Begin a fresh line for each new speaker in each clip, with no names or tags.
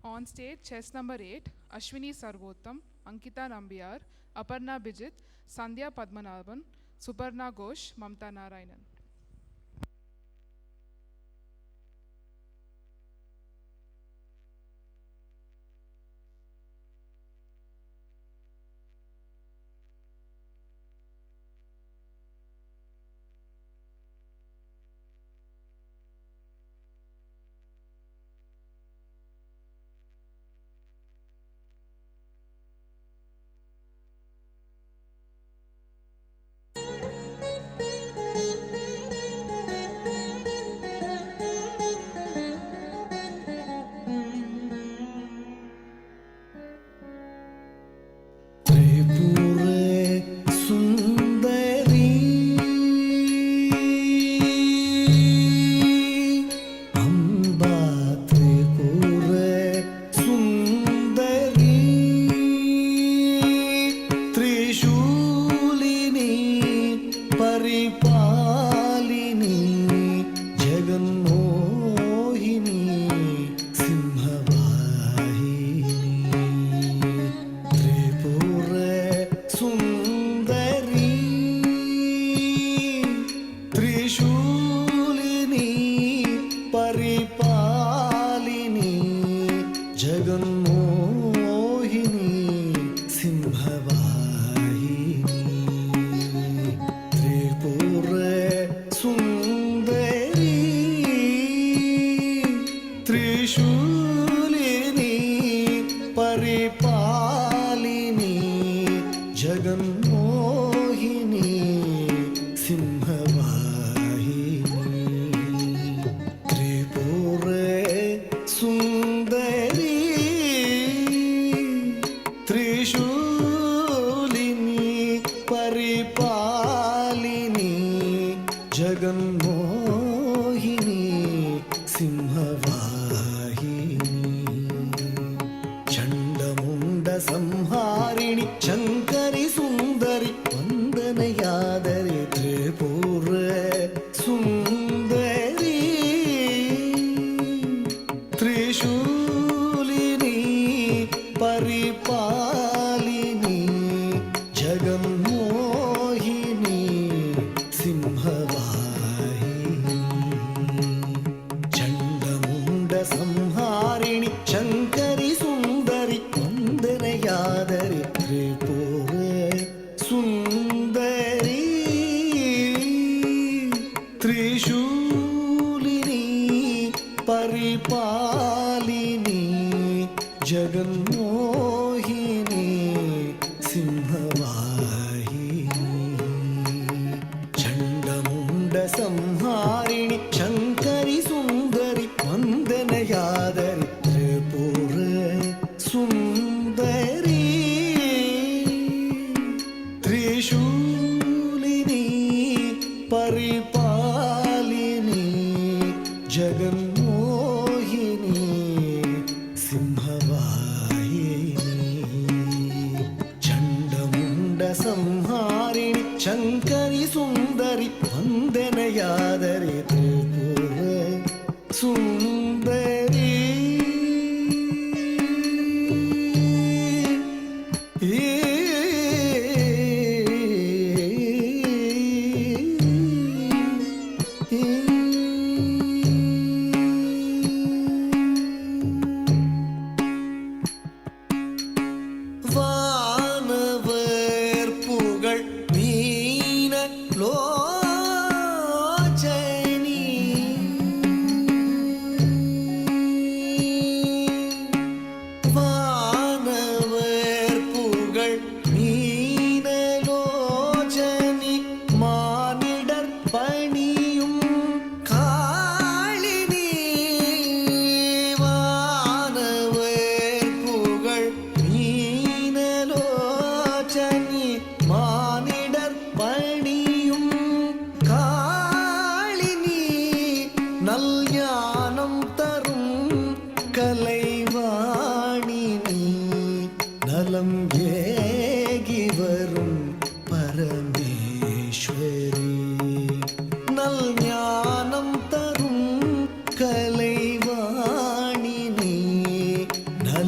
On stage, chess number 8, Ashwini Sarvottam, Ankita Nambiar, Aparna Bijit, Sandhya Padmanabhan, Suparna Ghosh, Mamta Narayanan.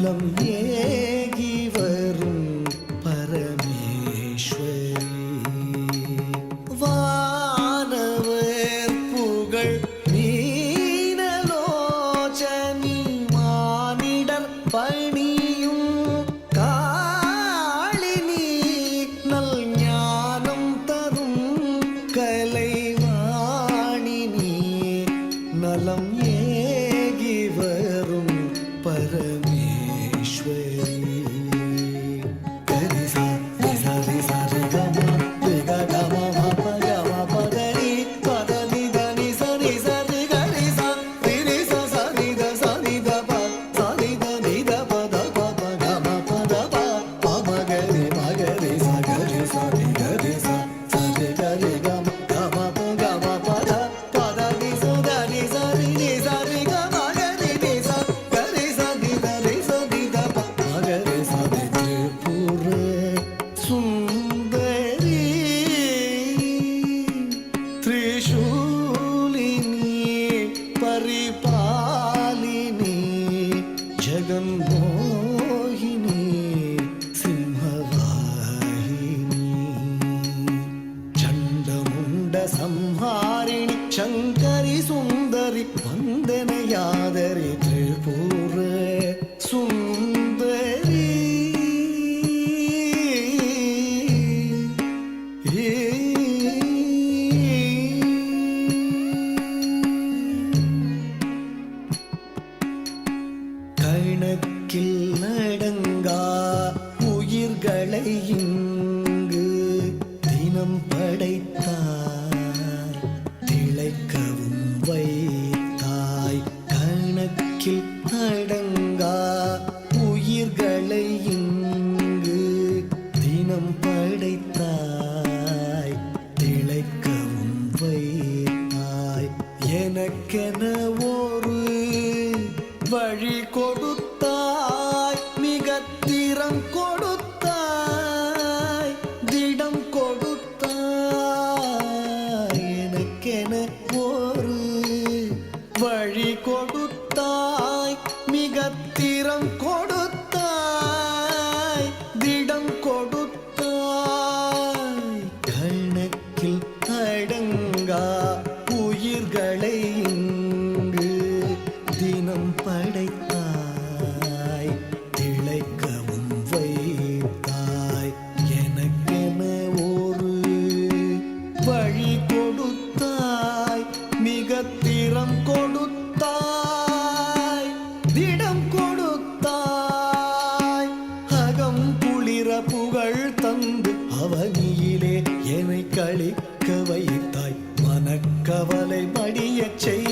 நலம் ஏகி வரும் பரமேஸ்வரி வானவர் புகழ் மீனலோச்சனி மானிடர் பணியும் காளினி நல் ஞானம் தரும் கலைவாணினி நலம் ஏகி வரும் பரமேஸ்வரி கரிசா ரிசா ரிசா ரிகம ரிக கம மப கம பதரி பதனி தனி சரி சரி கரிசா ரிரிசா சரித சரித ப சரித நித பத பப கம பத ப பமகரி மகரி சகரி சரி கரிசா சரி கரி கம கம ப கம பத பதனி சுதனி சரி நி சரி கம கரி நி ச கரி சதி தரி சதி த ப மகரி சதி திரிபுர சுந்தரி त्रिशूलिनी परिपालिनी जगन्मोहिनी सिंहवाहिनी चण्डमुण्ड संहारिणि शङ्करि सुन्दरि वन्दनयादरि त्रिपुर सुन्दरी கணக்கில் நடங்கா உயிர்களை இங்கு தினம் படைத்தாய் திளைக்கவும் வைத்தாய் கணக்கில் நடங்கா உயிர்களை இங்கு தினம் படைத்தாய் திளைக்கவும் வைத்தாய் எனக்கென ஒரு வழி கொடுத்தாய் மிக திறம் கொடுத்தாய் திடம் கொடுத்தாய் எனக்கென ஒரு வழி கொடுத்தாய் மிக திறம் கொடுத்தாய் திடம் கொடுத்தாய் கணக்கில் அடங்கா உயிர்களை இங்கு தினம் படைத்தாய் திளைக்கவும் வைத்தாய் எனக்கென ஒரு வழி கொடுத்தாய் மிக திறம் கொடுத்தாய் திடம் கொடுத்தாய் அகம் குளிர புகழ் தந்து அவனியிலே என்னை களிக்க வைத்தாய் மனக்கவலை மடியச் செய்